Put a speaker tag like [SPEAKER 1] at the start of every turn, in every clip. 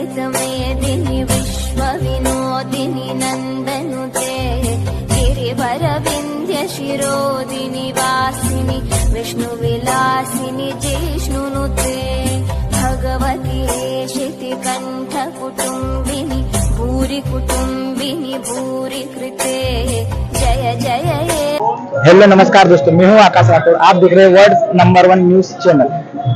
[SPEAKER 1] मेदिनि विश्वविनोदिनि नन्दनुते गिरिवरविन्ध्य शिरोदिनि वासिनि विष्णुविलासिनि जिष्णुनुते भगवति शितिकण्ठ कुटुम्बिनि भूरि कुटुम्बिनि भूरि कृते जय जय।
[SPEAKER 2] हेलो नमस्कार दोस्तों, मैं हूं आकाश राठौर। आप देख रहे हैं वर्ल्ड नंबर 1 न्यूज चैनल।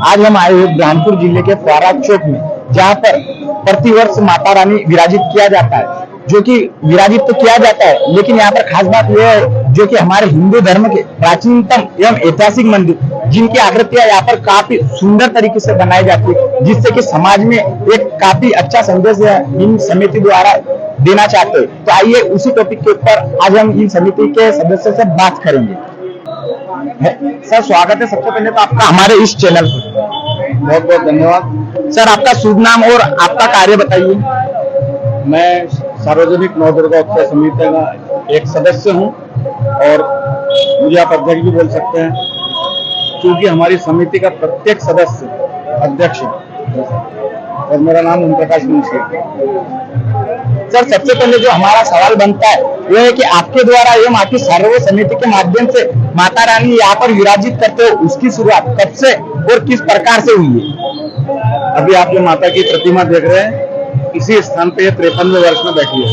[SPEAKER 2] आज हम आए हुए बुरहानपुर जिले के फुआरा चौक में, जहां पर प्रतिवर्ष माता रानी विराजित किया जाता है। जो कि विराजित तो किया जाता है, लेकिन यहाँ पर खास बात यह है जो कि हमारे हिंदू धर्म के प्राचीनतम एवं ऐतिहासिक मंदिर, जिनकी आकृतियां यहाँ पर काफी सुंदर तरीके से बनाई जाती है, जिससे कि समाज में एक काफी अच्छा संदेश इन समिति द्वारा देना चाहते हैं। तो आइए उसी टॉपिक के ऊपर आज हम इन समिति के सदस्यों से बात करेंगे। सर स्वागत है सबसे पहले तो आपका हमारे इस चैनल पर।
[SPEAKER 3] बहुत बहुत धन्यवाद।
[SPEAKER 2] सर आपका शुभ नाम और आपका कार्य बताइए।
[SPEAKER 3] मैं सार्वजनिक नवदुर्गा उत्सव समिति का एक सदस्य हूं और मुझे आप अध्यक्ष भी बोल सकते हैं, क्योंकि हमारी समिति का प्रत्येक सदस्य अध्यक्ष है और मेरा नाम ओम प्रकाश मुंशी है।
[SPEAKER 2] सर सबसे पहले जो हमारा सवाल बनता है वो है कि आपके द्वारा एवं आपकी सर्व समिति के माध्यम से माता रानी यहाँ पर विराजित करते हो, उसकी शुरुआत कब से और किस प्रकार से हुई है?
[SPEAKER 3] अभी आप जो माता की प्रतिमा देख रहे हैं, इसी स्थान पे 53वें वर्ष में बैठी है।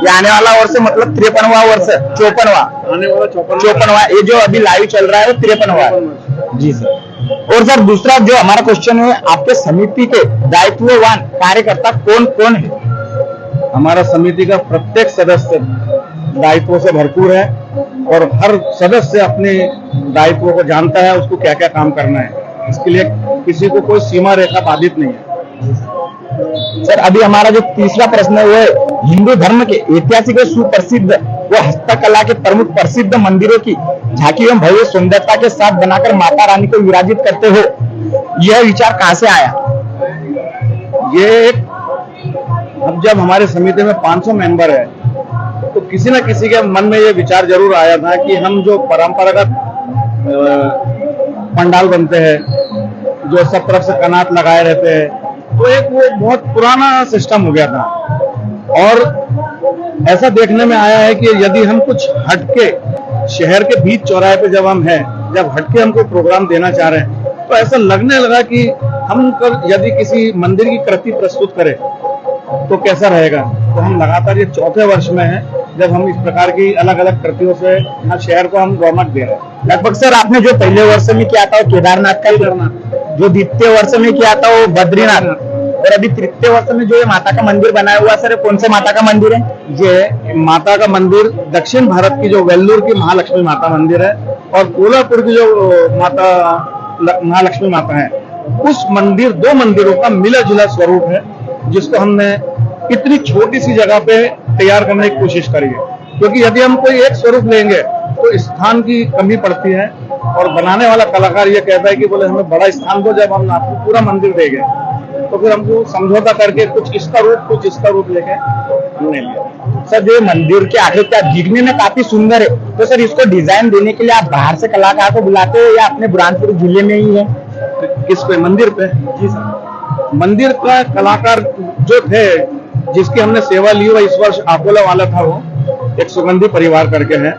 [SPEAKER 2] ये आने वाला वर्ष मतलब 53वां वर्ष, 54वां
[SPEAKER 3] आने वाला
[SPEAKER 2] 54वां, ये जो अभी लाइव चल रहा है वो 53वां। जी सर। और सर दूसरा जो हमारा क्वेश्चन है, आपके समिति के दायित्ववान कार्यकर्ता कौन कौन है?
[SPEAKER 3] हमारा समिति का प्रत्येक सदस्य दायित्वों से भरपूर है और हर सदस्य अपने दायित्वों को जानता है, उसको क्या क्या काम करना है। इसके लिए किसी को कोई सीमा रेखा बाधित नहीं है।
[SPEAKER 2] सर अभी हमारा जो तीसरा प्रश्न है वो है, हिंदू धर्म के ऐतिहासिक और सुप्रसिद्ध वो हस्तकला के प्रमुख प्रसिद्ध मंदिरों की झांकी एवं भव्य सुंदरता के साथ बनाकर माता रानी को विराजित करते हो, यह विचार कहां से आया?
[SPEAKER 3] ये अब जब हमारे समिति में 500 मेंबर है, तो किसी न किसी के मन में ये विचार जरूर आया था कि हम जो परंपरागत पंडाल बनते हैं, जो सब तरफ से कनात लगाए रहते हैं, तो एक वो बहुत पुराना सिस्टम हो गया था। और ऐसा देखने में आया है कि यदि हम कुछ हटके शहर के बीच चौराहे पे जब हम हैं, जब हटके हमको प्रोग्राम देना चाह रहे हैं, तो ऐसा लगने लगा कि हम यदि किसी मंदिर की कृति प्रस्तुत करें तो कैसा रहेगा। तो हम लगातार ये 4थे वर्ष में हैं जब हम इस प्रकार की अलग अलग कृतियों से हर शहर को हम रौनक दे रहे हैं।
[SPEAKER 2] लगभग सर आपने जो पहले वर्ष में किया था वो केदारनाथ का ही करना, जो द्वितीय वर्ष में किया था वो बद्रीनाथ, और अभी तृतीय वर्ष में जो ये माता का मंदिर बनाया हुआ सर, कौन से माता का मंदिर है?
[SPEAKER 3] ये माता का मंदिर दक्षिण भारत की जो वेल्लूर की महालक्ष्मी माता मंदिर है और कोल्हापुर की जो माता महालक्ष्मी माता है, उस मंदिर 2 मंदिरों का मिला जुला स्वरूप है, जिसको हमने इतनी छोटी सी जगह पे तैयार करने की कोशिश करी है। क्योंकि यदि हम कोई एक स्वरूप लेंगे तो स्थान की कमी पड़ती है और बनाने वाला कलाकार ये कहता है कि बोले हमें बड़ा स्थान दो, जब हम आपको पूरा मंदिर देंगे तो फिर हमको समझौता करके कुछ इसका रूप लेके हमने लिया।
[SPEAKER 2] सर जो मंदिर की आकृतियां दिखने में काफी सुंदर है, तो सर इसको डिजाइन देने के लिए आप बाहर से कलाकार को बुलाते हो या अपने बुरहानपुर जिले में ही है?
[SPEAKER 3] किस पे? मंदिर पे?
[SPEAKER 2] जी सर।
[SPEAKER 3] मंदिर का कलाकार जो थे जिसकी हमने सेवा ली, वह इस वर्ष अकोला वाला था। वो एक सुगंधी परिवार करके है,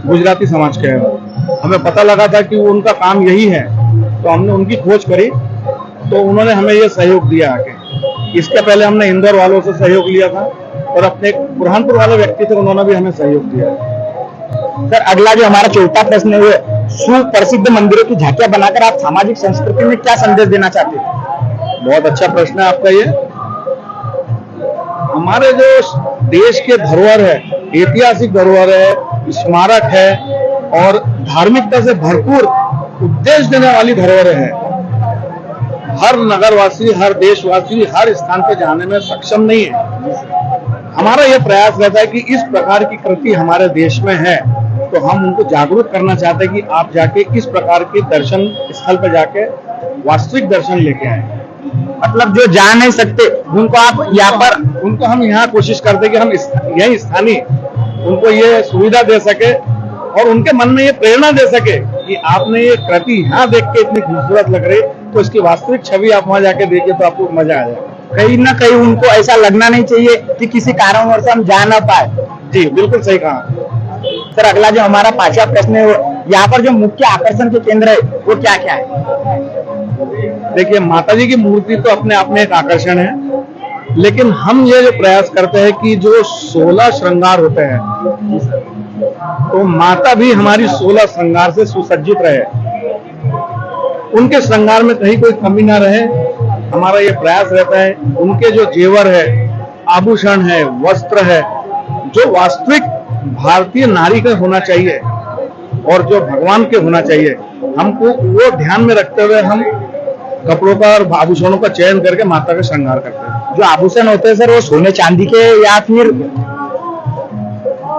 [SPEAKER 3] गुजराती समाज के हैं। हमें पता लगा था कि वो उनका काम यही है, तो हमने उनकी खोज करी, तो उन्होंने हमें ये सहयोग दिया आके। इसके पहले हमने इंदौर वालों से सहयोग लिया था और अपने बुरहानपुर वाले व्यक्ति थे, उन्होंने भी हमें सहयोग दिया।
[SPEAKER 2] सर अगला जो हमारा चौथा प्रश्न है वो सुप्रसिद्ध मंदिरों की झांकियां बनाकर आप सामाजिक संस्कृति में क्या संदेश देना चाहते हैं?
[SPEAKER 3] बहुत अच्छा प्रश्न है आपका। ये हमारे जो देश के धरोहर है, ऐतिहासिक धरोहर है, स्मारक है और धार्मिकता से भरपूर उपदेश देने वाली धरोहर है, हर नगरवासी, हर देशवासी हर स्थान पे जाने में सक्षम नहीं है। हमारा यह प्रयास रहता है कि इस प्रकार की कृति हमारे देश में है, तो हम उनको जागरूक करना चाहते हैं कि आप जाके इस प्रकार के दर्शन स्थल पर जाके वास्तविक दर्शन लेके आए।
[SPEAKER 2] मतलब जो जा नहीं सकते उनको आप यहाँ पर,
[SPEAKER 3] उनको हम यहाँ कोशिश करते हैं कि हम यही स्थानीय उनको ये सुविधा दे सके और उनके मन में ये प्रेरणा दे सके कि आपने ये कृति यहाँ देख के इतनी खूबसूरत लग रही, तो इसकी वास्तविक छवि आप वहां जाके देखिए तो आपको मजा आ जाएगा।
[SPEAKER 2] कहीं ना कहीं उनको ऐसा लगना नहीं चाहिए कि किसी कारणवश से हम जा ना पाए।
[SPEAKER 3] जी बिल्कुल सही कहा।
[SPEAKER 2] सर अगला जो हमारा 5वां प्रश्न है, यहाँ पर जो मुख्य आकर्षण के केंद्र है वो क्या क्या है?
[SPEAKER 3] देखिए, माता जी की मूर्ति तो अपने आप में एक आकर्षण है, लेकिन हम ये जो प्रयास करते हैं कि जो 16 श्रृंगार होते हैं, तो माता भी हमारी 16 श्रृंगार से सुसज्जित रहे, उनके श्रृंगार में कहीं कोई कमी ना रहे, हमारा ये प्रयास रहता है। उनके जो जेवर है, आभूषण है, वस्त्र है, जो वास्तविक भारतीय नारी का होना चाहिए और जो भगवान के होना चाहिए, हमको वो ध्यान में रखते हुए हम कपड़ों का और आभूषणों का चयन करके माता का श्रृंगार करते हैं।
[SPEAKER 2] जो आभूषण होते हैं सर वो सोने चांदी के या फिर?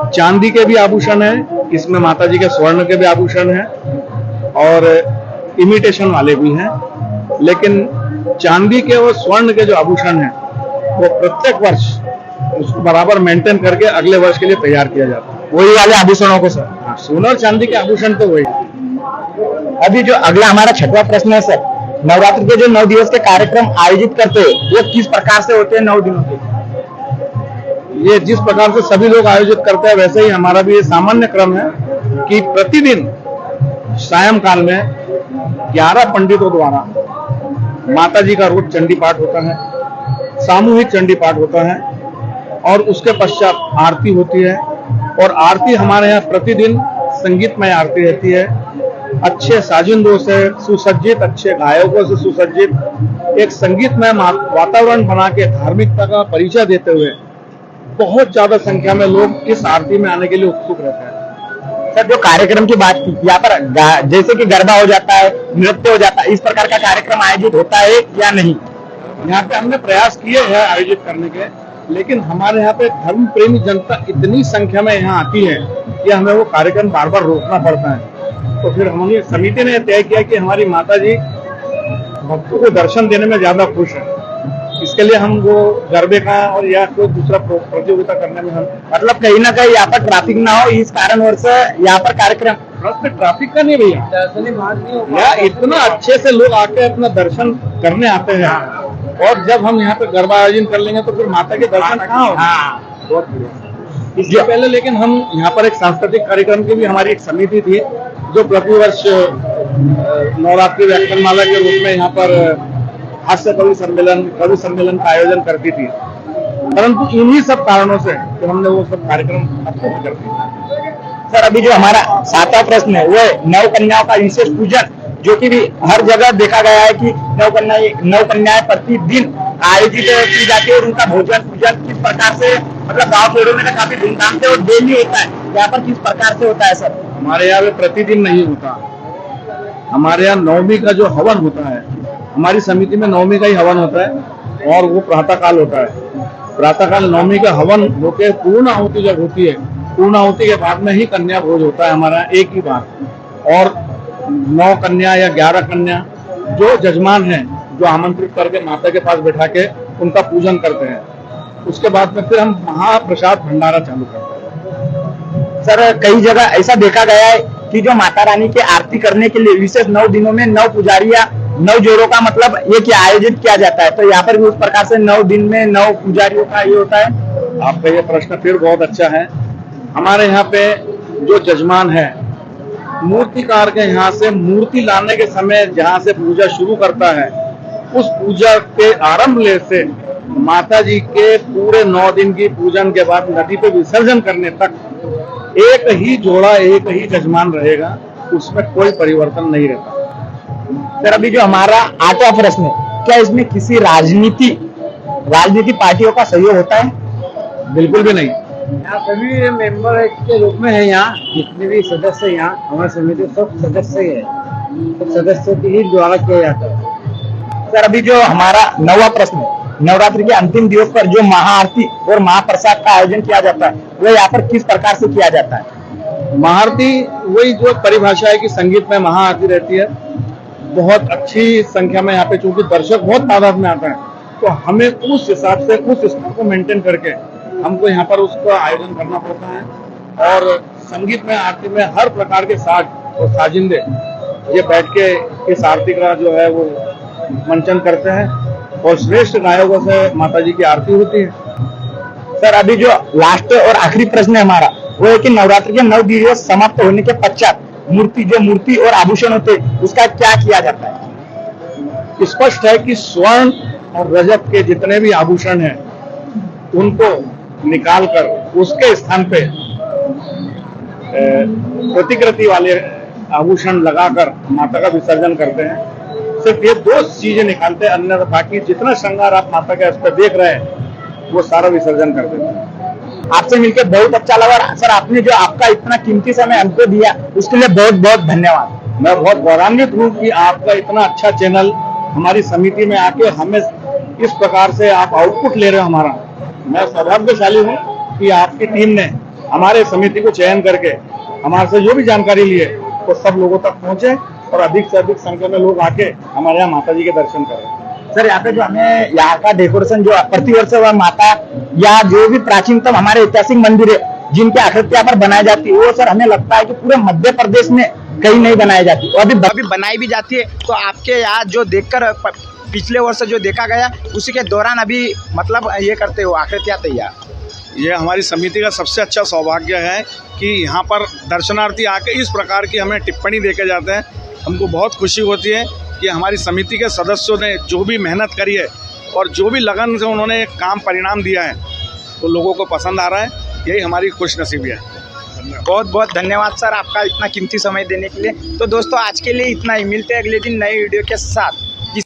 [SPEAKER 3] चांदी के भी आभूषण है, इसमें माता जी के स्वर्ण के भी आभूषण है और इमिटेशन वाले भी हैं, लेकिन चांदी के और स्वर्ण के जो आभूषण हैं वो प्रत्येक वर्ष उसको बराबर मेंटेन करके अगले वर्ष के लिए तैयार किया जाता है।
[SPEAKER 2] वही वाले आभूषणों को सर?
[SPEAKER 3] हाँ, सोना और चांदी के आभूषण तो वही।
[SPEAKER 2] अभी जो अगला हमारा 6वां प्रश्न है सर, नवरात्रि के जो 9 दिवस के कार्यक्रम आयोजित करते हैं वो किस प्रकार से होते हैं 9 दिनों के?
[SPEAKER 3] ये जिस प्रकार से सभी लोग आयोजित करते हैं वैसे ही हमारा भी ये सामान्य क्रम है कि प्रतिदिन सायंकाल में 11 पंडितों द्वारा माता जी का रोज चंडी पाठ होता है, सामूहिक चंडी पाठ होता है और उसके पश्चात आरती होती है। और आरती हमारे यहाँ प्रतिदिन संगीतमय आरती रहती है, अच्छे साजिंदों से सुसज्जित, अच्छे गायकों से सुसज्जित एक संगीतमय वातावरण बना के धार्मिकता का परिचय देते हुए बहुत ज्यादा संख्या में लोग इस आरती में आने के लिए उत्सुक रहते हैं।
[SPEAKER 2] सर जो कार्यक्रम की बात की, यहाँ पर जैसे कि गरबा हो जाता है, नृत्य हो जाता है, इस प्रकार का कार्यक्रम आयोजित होता है या नहीं?
[SPEAKER 3] यहाँ पे हमने प्रयास किए हैं आयोजित करने के, लेकिन हमारे यहाँ पे धर्म प्रेमी जनता इतनी संख्या में यहाँ आती है कि हमें वो कार्यक्रम बार बार रोकना पड़ता है। तो फिर हमारी समिति ने तय किया कि हमारी माता जी भक्तों को दर्शन देने में ज्यादा खुश है, इसके लिए हम वो गरबे का और या कोई दूसरा प्रतियोगिता करने में हम
[SPEAKER 2] मतलब कहीं ना कहीं यहाँ पर ट्रैफिक ना हो इस कारणवश यहाँ पर कार्यक्रम?
[SPEAKER 3] ट्रैफिक का नहीं भैया, या इतना अच्छे से लोग आके अपना दर्शन करने आते हैं, और जब हम यहाँ पे गरबा आयोजन कर लेंगे तो फिर माता के दर्शन कहाँ होगा। इससे पहले लेकिन हम यहाँ पर एक सांस्कृतिक कार्यक्रम की भी हमारी एक समिति थी जो प्रतिवर्ष नवरात्रि व्याख्यानमाला के रूप में यहाँ पर हास्य कवि सम्मेलन का आयोजन करती थी, परंतु इन्हीं सब कारणों से तो हमने वो सब कार्यक्रम पूर्ण कर दिए।
[SPEAKER 2] सर अभी जो हमारा 7वां प्रश्न है वो नव कन्याओं का विशेष पूजन, जो कि भी हर जगह देखा गया है कि नव कन्याएं प्रतिदिन आयोजित की जाती है और उनका भोजन पूजन किस प्रकार से, मतलब गाँव खेड़ों में काफी धूमधाम से और डेली होता है, यहाँ पर किस प्रकार से होता है सर?
[SPEAKER 3] हमारे यहाँ पे प्रतिदिन नहीं होता, हमारे यहाँ नवमी का जो हवन होता है, हमारी समिति में नवमी का ही हवन होता है और वो प्रातःकाल होता है। प्रातःकाल नवमी का हवन होके पूर्ण आहुति जब होती है, पूर्ण आहुति के बाद में ही कन्या भोज होता है हमारा एक ही बार। और 9 कन्या या 11 कन्या जो जजमान हैं, जो आमंत्रित करके माता के पास बैठा के उनका पूजन करते हैं, उसके बाद में फिर हम महाप्रसाद भंडारा चालू करते हैं।
[SPEAKER 2] सर कई जगह ऐसा देखा गया है कि जो माता रानी की आरती करने के लिए विशेष 9 दिनों में 9 पुजारियां 9 जोड़ों का मतलब ये क्या आयोजित किया जाता है, तो यहाँ पर भी उस प्रकार से 9 दिन में 9 पुजारियों का ये होता है?
[SPEAKER 3] आपका ये प्रश्न फिर बहुत अच्छा है। हमारे यहाँ पे जो जजमान है, मूर्तिकार के यहाँ से मूर्ति लाने के समय जहाँ से पूजा शुरू करता है, उस पूजा के आरंभ से माता जी के पूरे 9 दिन की पूजन के बाद नदी पे विसर्जन करने तक एक ही जोड़ा, एक ही जजमान रहेगा, उसमें कोई परिवर्तन नहीं रहता।
[SPEAKER 2] सर अभी जो हमारा 8वां प्रश्न है, क्या इसमें किसी राजनीति पार्टियों का सहयोग होता है?
[SPEAKER 3] बिल्कुल भी नहीं।
[SPEAKER 4] यहाँ सभी मेंबर के रूप में है, यहाँ जितने भी सदस्य यहाँ हमारे समिति सब सदस्य ही है, सब सदस्य के ही द्वारा किया जाता है।
[SPEAKER 2] सर अभी जो हमारा 9वां प्रश्न है, नवरात्रि के अंतिम दिवस पर जो महाआरती और महाप्रसाद का आयोजन किया जाता है वो यहाँ पर किस प्रकार से किया जाता है?
[SPEAKER 3] महाआरती वही जो परिभाषा है कि संगीत में महाआरती रहती है, बहुत अच्छी संख्या में यहाँ पे चूंकि दर्शक बहुत तादाद में आता है, तो हमें उस हिसाब से उस स्तर को मेंटेन करके हमको यहाँ पर उसका आयोजन करना पड़ता है। और संगीत में आरती में हर प्रकार के साज और साजिंदे ये बैठ के इस आरती का जो है वो मंचन करते हैं और श्रेष्ठ गायकों से माता जी की आरती होती है।
[SPEAKER 2] सर अभी जो लास्ट और आखिरी प्रश्न है हमारा वो है कि नवरात्रि के 9 दिवस समाप्त होने के पश्चात मूर्ति और आभूषण होते हैं, उसका क्या किया जाता है?
[SPEAKER 3] स्पष्ट है कि स्वर्ण और रजत के जितने भी आभूषण हैं उनको निकालकर उसके स्थान पे प्रतिकृति वाले आभूषण लगाकर माता का विसर्जन करते हैं। सिर्फ ये 2 चीजें निकालते हैं, अन्य बाकी जितना श्रृंगार आप माता के इस पे देख रहे हैं वो सारा विसर्जन कर देते हैं।
[SPEAKER 2] आपसे मिलकर बहुत अच्छा लगा सर, आपने जो आपका इतना कीमती समय हमको दिया उसके लिए बहुत बहुत धन्यवाद।
[SPEAKER 3] मैं बहुत गौरवान्वित हूँ कि आपका इतना अच्छा चैनल हमारी समिति में आके हमें इस प्रकार से आप आउटपुट ले रहे हो हमारा। मैं सौभाग्यशाली हूँ कि आपकी टीम ने हमारे समिति को चयन करके हमारे से जो भी जानकारी लिए वो सब लोगों तक पहुंचे और अधिक से अधिक संख्या में लोग आके हमारे यहाँ माता जी के दर्शन करें।
[SPEAKER 2] सर यहाँ पे जो हमें यहाँ का डेकोरेशन जो प्रतिवर्ष वह माता या जो भी प्राचीनतम हमारे ऐतिहासिक मंदिर है जिनकी आकृतियां पर बनाई जाती है वो सर हमें लगता है कि पूरे मध्य प्रदेश में कहीं नहीं बनाई जाती और
[SPEAKER 5] अभी बनाई भी जाती है। तो आपके यहाँ जो देखकर पिछले वर्ष जो देखा गया उसी के दौरान अभी मतलब ये करते हो आकृतियाँ तैयार।
[SPEAKER 3] ये हमारी समिति का सबसे अच्छा सौभाग्य है कि यहाँ पर दर्शनार्थी आके इस प्रकार की हमें टिप्पणी देके जाते हैं। हमको बहुत खुशी होती है कि हमारी समिति के सदस्यों ने जो भी मेहनत करी है और जो भी लगन से उन्होंने काम परिणाम दिया है तो लोगों को पसंद आ रहा है, यही हमारी खुशनसीबी है।
[SPEAKER 5] बहुत बहुत धन्यवाद सर आपका इतना कीमती समय देने के लिए। तो दोस्तों आज के लिए इतना ही, मिलते हैं अगले दिन नए वीडियो के साथ।